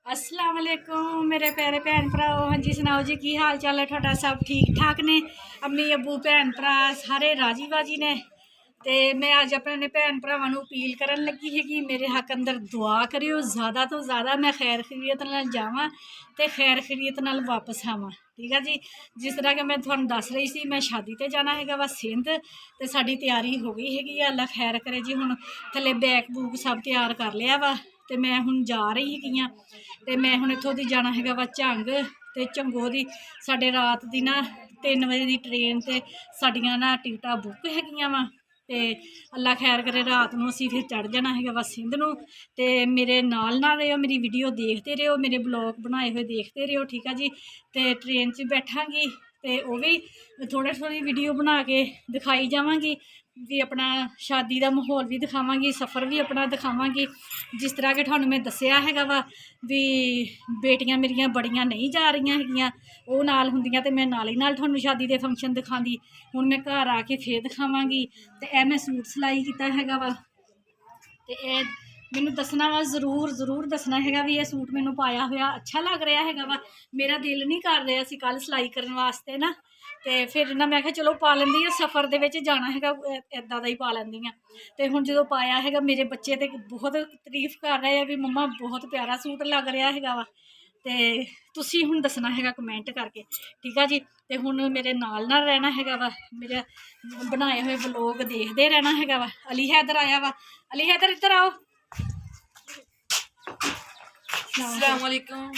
अस्सलाम वालेकुम मेरे प्यारे भैन भराओ। हाँ जी सुनाओ जी की हाल चाल है थोड़ा? सब ठीक ठाक ने? अम्मी अबू भैन भरा सारे राजी बाजी ने? तो मैं अज अपने भैन भरावां नूं अपील करन लगी है कि मेरे हक अंदर दुआ करियो ज़्यादा तो ज़्यादा मैं खैर खैरियत नाल जावां ते खैर खैरियत नाल वापस आवां। ठीक है जी। जिस तरह कि मैं तुहानूं दस रही सी मैं शादी ते जाना हैगा वा सिंध ते साडी तैयारी हो गई हैगी। अल्लाह खैर करे जी। हुण थल्ले बैग बूग सब तैयार कर लिया वा ते मैं हुण जा रही हैगी हाँ। ते मैं हुण इत्थों दी जाना हैगा वा झंग ते झंगों दी साडे रात दी ना 3 बजे दी ट्रेन ते साडियां ना टिकटां बुक हैगियां वा। ते अल्लाह खैर करे रात नूं असीं फिर चढ़ जाना हैगा वा सिंध नूं। ते मेरे नाल रहियो, मेरी वीडियो देखते रहियो, मेरे ब्लॉग बनाए हुए देखते रहियो। ठीक है जी। ते ट्रेन च बैठांगी ते ओह भी थोड़ी वीडियो बना के दिखाई जावांगी भी अपना शादी का माहौल भी दिखावांगी, सफ़र भी अपना दिखावांगी। जिस तरह कि तुहानूं मैं दस्सिया हैगा वा भी बेटियां मेरियां बड़ियां नहीं जा रही हैगियां, वो नाल हुंदियां ते मैं नाल ही नाल तुहानूं शादी दे फंक्शन दिखांदी। हुण मैं घर आके फिर दिखावांगी। ते ए मैं सूट सिलाई कीता हैगा वा ते ए मैनूं दसना वा जरूर दसना हैगा भी ये सूट मैनूं पाया होया अच्छा लग रहा हैगा वा। मेरा दिल नहीं कर रहा सी कल सिलाई करने वास्ते ना, तो फिर ना मैं चलो पा लेंदी आ, सफ़र दे विच जाना हैगा इदां दा ही पा लैंदी आं। ते हुण जदों पाया हैगा मेरे बच्चे ते बहुत तारीफ कर रहे हैं भी मम्मा बहुत प्यारा सूट लग रहा हैगा वा। ते तुसीं हुण दसना हैगा कमेंट करके। ठीक है जी। ते हुण मेरे नाल रहना हैगा वा, मेरे बनाए हुए ब्लॉग देखते रहना हैगा वा। अली हैदर आया वा, अली हैदर इधर आओ। अस्सलाम वालेकुम।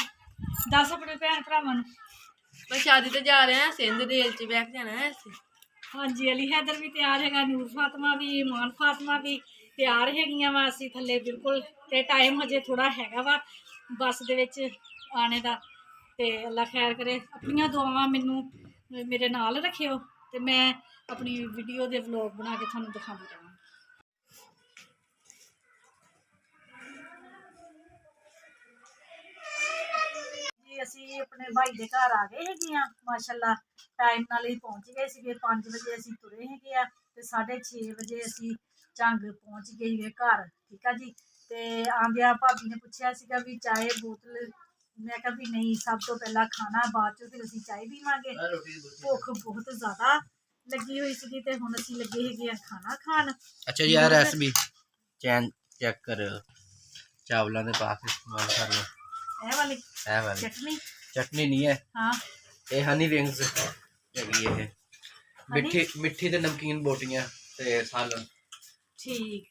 दस अपने भैन भरावां नूं। मैं शादी ते जा रहे हैं सिंध रेल च बैठ जाना है ऐसे। हाँ जी अली हैदर भी तैयार हैगा, नूर फातमा भी, ईमान फातमा भी तैयार हैगियां वा। असीं थल्ले बिल्कुल ते टाइम हजे थोड़ा हैगा वा बस दे विच आने दा। ते अल्लाह खैर करे, अपनियां दुआवां मैनूं मेरे नाल रखियो ते मैं अपनी वीडियो दे व्लॉग बना के तुहानूं दिखांदी रहां। ਅਸੀਂ ਆਪਣੇ ਭਾਈ ਦੇ ਘਰ ਆ ਗਏ ਹੈਗੇ ਆ ਮਾਸ਼ਾਅੱਲਾ। ਟਾਈਮ ਨਾਲ ਹੀ ਪਹੁੰਚ ਗਏ ਸੀਗੇ। 5 ਵਜੇ ਅਸੀਂ ਤੁਰੇ ਹੈਗੇ ਆ ਤੇ 6:30 ਵਜੇ ਅਸੀਂ ਝੰਗ ਪਹੁੰਚ ਗਏ ਹੈਗੇ ਘਰ। ਠੀਕ ਆ ਜੀ। ਤੇ ਆਂਦਿਆਂ ਭਾਬੀ ਨੇ ਪੁੱਛਿਆ ਸੀਗਾ ਵੀ ਚਾਹ ਬੋਤਲ, ਮੈਂ ਕਿਹਾ ਵੀ ਨਹੀਂ ਸਭ ਤੋਂ ਪਹਿਲਾਂ ਖਾਣਾ, ਬਾਅਦ ਚੋਂ ਫਿਰ ਅਸੀਂ ਚਾਹ ਪੀਵਾਂਗੇ। ਭੁੱਖ ਬਹੁਤ ਜ਼ਿਆਦਾ ਲੱਗੀ ਹੋਈ ਸੀਗੀ ਤੇ ਹੁਣ ਅਸੀਂ ਲੱਗੇ ਹੈਗੇ ਆ ਖਾਣਾ ਖਾਣ। अच्छा जी यार रेसिपी चैन चेक कर चावलों के पा के इस्तेमाल कर लो। ਇਹ ਵਾਲੀ है वाली चटनी। चटनी नहीं है, हाँ ये हनी विंग्स हैगी ये मिठी मिठी ते नमकीन बोटियां ते सालन। ठीक।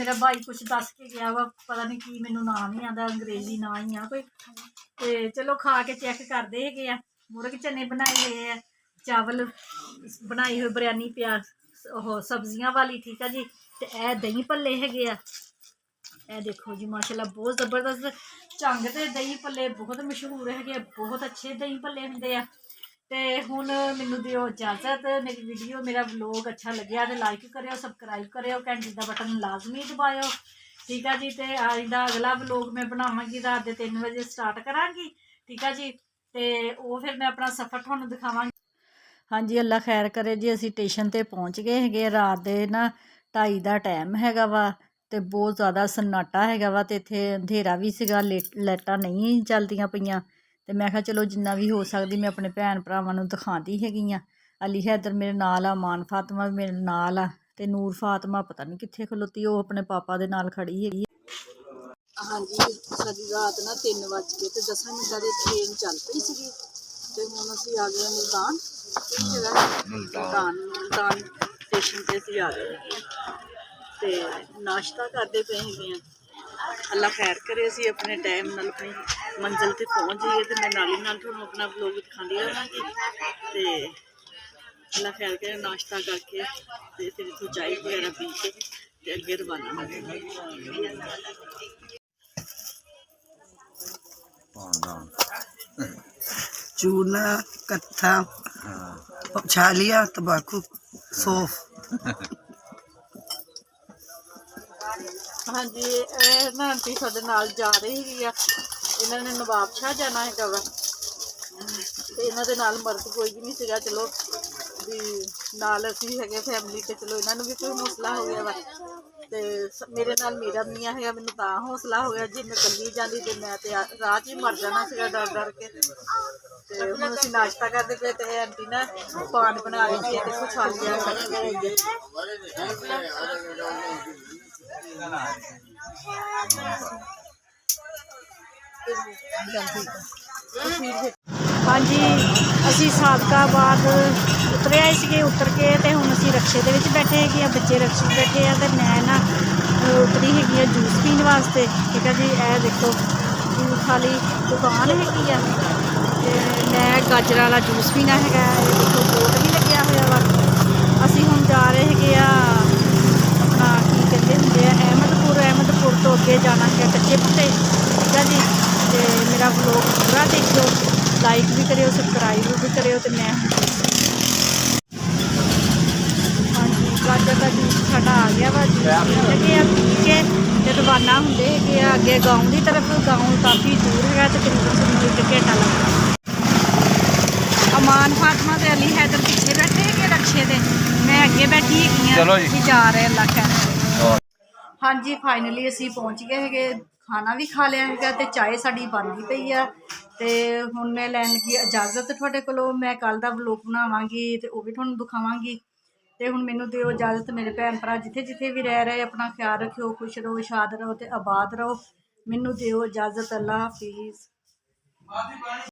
मेरा भाई कुछ दस के गया वा, पता नहीं की मैनू नाम नहीं आता, अंग्रेजी ना ही आ कोई। ते चलो खा के चेक करते है। मुर्ग चने बनाए हुए है, चावल बनाई हुई बिरयानी प्याज सब्जियां वाली। ठीक है जी। ते ए दही भल्ले हैगे आ, ए देखो जी माशाल्लाह बहुत जबरदस्त झंग ते दही भल्ले बहुत मशहूर है, बहुत अच्छे दही भल्ले होंगे आ। ते हुण मैनूं दिओ इजाजत। मेरी वीडियो मेरा व्लॉग अच्छा लग्या तो लाइक करियो, सबसक्राइब करियो, घंटी का बटन लाजमी दबाओ। ठीक है जी। तो आइंदा अगला व्लॉग मैं बनावांगी रात के 3 बजे स्टार्ट करांगी। ठीक है जी। तो वो फिर मैं अपना सफ़र तुहानूं दिखावांगी। हाँ जी अल्लाह खैर करे जी। असीं स्टेशन ते पहुँच गए हैगे रात के ना 2:30 का टाइम हैगा वा ਤੇ ਬਹੁਤ ਜ਼ਿਆਦਾ ਸन्नाटा ਹੈਗਾ ਵਾ ਤੇ ਇੱਥੇ ਅੰਧੇਰਾ ਵੀ ਸੀਗਾ, ਲਾਈਟਾਂ ਨਹੀਂ ਚੱਲਦੀਆਂ ਪਈਆਂ। ਤੇ ਮੈਂ ਕਿਹਾ ਚਲੋ ਜਿੰਨਾ ਵੀ ਹੋ ਸਕਦੀ ਮੈਂ ਆਪਣੇ ਭੈਣ ਭਰਾਵਾਂ ਨੂੰ ਦਿਖਾਉਂਦੀ ਹੈਗੀ ਆ। ਅਲੀ ਹੈਦਰ ਮੇਰੇ ਨਾਲ ਆ, ਮਾਨ ਫਾਤਮਾ ਵੀ ਮੇਰੇ ਨਾਲ ਆ ਤੇ ਨੂਰ ਫਾਤਮਾ ਪਤਾ ਨਹੀਂ ਕਿੱਥੇ ਖਲੋਤੀ, ਉਹ ਆਪਣੇ ਪਾਪਾ ਦੇ ਨਾਲ ਖੜੀ ਹੈਗੀ। ਹਾਂਜੀ ਸਾਡੀ ਰਾਤ ਨਾ 3 ਵੱਜ ਕੇ ਤੇ 10 ਮਿੰਟਾਂ ਦੀ ਟ੍ਰੇਨ ਚੱਲ ਪਈ ਸੀਗੀ ਤੇ ਹੁਣ ਅਸੀਂ ਆ ਗਏ ਮੁਲਤਾਨ। ਕਿਹੜੀ ਜਗ੍ਹਾ? ਮੁਲਤਾਨ ਸਟੇਸ਼ਨ ਤੇ ਅਸੀਂ ਆ ਗਏ ਤੇ नाश्ता करते पे हैं। अल्लाह खैर करे असी अपने टाइम नाल अपनी मंजिल ते पहुँच जाइए तो मैं नाली नाल तुहानूं अपना व्लॉग दिखाती रहांगी। ते अल्लाह खैर करे नाश्ता करके ते फिर इत्थों चाय वगैरह पी के ते अगे रवाना होंगे। चूना कत्था छालिया तंबाकू सौफ। हाँ जी ना आंटी साडे नाल जा रही है, इन्होंने नवाब शाह जाना है वा ते इन्हां दे नाल मर्द कोई भी नहीं सीगा। चलो भी नाल असीं हैगे फैमिली ते चलो इन्हां नूं भी कोई हौसला हो गया वा। ਤੇ ਮੇਰੇ ਨਾਲ ਮੇਰਾ ਮੀਆਂ ਹੈਗਾ, ਮੈਨੂੰ ਤਾਂ ਹੌਸਲਾ ਹੋ ਗਿਆ। ਜੇ ਮੈਂ ਇਕੱਲੀ ਜਾਂਦੀ ਤੇ ਮੈਂ ਤੇ ਰਾਹ 'ਚ ਹੀ ਮਰ ਜਾਣਾ ਸੀਗਾ ਡਰ ਡਰ ਕੇ। ਤੇ ਹੁਣ ਅਸੀਂ ਨਾਸ਼ਤਾ ਕਰਦੇ ਪਏ ਤੇ ਆਂਟੀ ਨਾ ਪਾਨ ਬਣਾ ਰਹੀ ਹੈ ਤੇ ਕੁਛ ਆ ਗਿਆ ਹਾਂਜੀ ਅਸੀਂ ਸਾਦਕਾਬਾਦ ਉਤਰੇ ਆਏ ਸੀਗੇ। ਉਤਰ ਕੇ ਤੇ ਹੁਣ ਅਸੀਂ ਰਕਸ਼ੇ ਦੇ ਵਿੱਚ ਬੈਠੇ ਹੈਗੇ ਆ, ਬੱਚੇ ਰਕਸ਼ੇ 'ਚ ਬੈਠੇ ਆ ਤੇ ਮੈਂ ਨਾ ਉਤਰੀ ਹੈਗੀ ਆ ਜੂਸ ਪੀਣ ਵਾਸਤੇ। ਠੀਕ ਹੈ ਜੀ, ਇਹ ਦੇਖੋ ਜੂਸ ਵਾਲੀ ਦੁਕਾਨ ਹੈਗੀ ਆ ਤੇ ਮੈਂ ਗਾਜਰਾਂ ਵਾਲਾ ਜੂਸ ਪੀਣਾ ਹੈਗਾ। ਇਹ ਦੇਖੋ ਬੋਰਡ ਵੀ ਲੱਗਿਆ ਹੋਇਆ ਵਾ। ਅਸੀਂ ਹੁਣ ਜਾ ਰਹੇ ਹੈਗੇ ਆ ਆਪਣਾ ਕੀ ਕਹਿੰਦੇ ਹੁੰਦੇ ਆ ਅਹਿਮਦਪੁਰ ਤੋਂ ਅੱਗੇ ਜਾਣਾ ਹੈਗਾ ਕੱਚੇ ਪੱਤੇ। ਠੀਕ ਹੈ ਜੀ, ਤੇ ਮੇਰਾ ਵਲੋਗ ਪੂਰਾ ਦੇਖਿਓ, ਲਾਈਕ ਵੀ ਕਰਿਓ, ਸਬਸਕ੍ਰਾਈਬ ਵੀ ਕਰਿਓ। ਤੇ ਮੈਂ ਹਾਂਜੀ ਗਾਜਰ ਦਾ ਜੂਸ ਸਾਡਾ ਆ ਗਿਆ ਵਾ। ਜੂਸ ਲੱਗੇ ਆ ਪੀ ਕੇ ਤੇ ਰਵਾਨਾ ਹੁੰਦੇ ਹੈਗੇ ਆ ਅੱਗੇ ਗਾਉਂ ਦੀ ਤਰਫ। ਗਾਉਂ ਕਾਫੀ ਦੂਰ ਹੈਗਾ, ਤਕਰੀਬਨ ਸਾਨੂੰ 1 ਘੰਟਾ ਲੱਗਦਾ। ਅਮਾਨ ਫਾਤਮਾ ਤੇ ਅਲੀ ਹੈਦਰ ਪਿੱਛੇ ਬੈਠੇ ਹੈਗੇ ਰਕਸ਼ੇ ਤੇ, ਮੈਂ ਅੱਗੇ ਬੈਠੀ ਹੈਗੀ ਆ। ਅਸੀਂ ਜਾ ਰਹੇ ਅੱਲਾ ਖੈਰ। ਹਾਂਜੀ ਫਾਈਨਲੀ ਅਸੀਂ ਪਹੁੰਚ ਗਏ ਹੈਗੇ, ਖਾਣਾ ਵੀ ਖਾ ਲਿਆ ਹੈਗਾ ਤੇ ਚਾਹ ਸਾਡੀ ਬਣਦੀ ਪਈ ਆ। ਤੇ ਹੁਣ ਮੈਂ ਲੈਣ ਲੱਗੀ ਇਜਾਜ਼ਤ ਤੁਹਾਡੇ ਕੋਲੋਂ। ਮੈਂ ਕੱਲ੍ਹ ਦਾ ਵਲੋਗ ਬਣਾਵਾਂਗੀ ਤੇ ਉਹ ਵੀ ਤੁਹਾਨੂੰ ਦਿਖਾਵਾਂਗੀ। ਤੇ ਹੁਣ ਮੈਨੂੰ ਦਿਓ ਇਜਾਜ਼ਤ। ਮੇਰੇ ਭੈਣ ਭਰਾ ਜਿੱਥੇ ਜਿੱਥੇ ਵੀ ਰਹਿ ਰਹੇ ਆਪਣਾ ਖਿਆਲ ਰੱਖਿਓ, ਖੁਸ਼ ਰਹੋ, ਸ਼ਾਦ ਰਹੋ ਤੇ ਆਬਾਦ ਰਹੋ। ਮੈਨੂੰ ਦਿਓ ਇਜਾਜ਼ਤ। ਅੱਲਾ ਹਾਫਿਜ਼।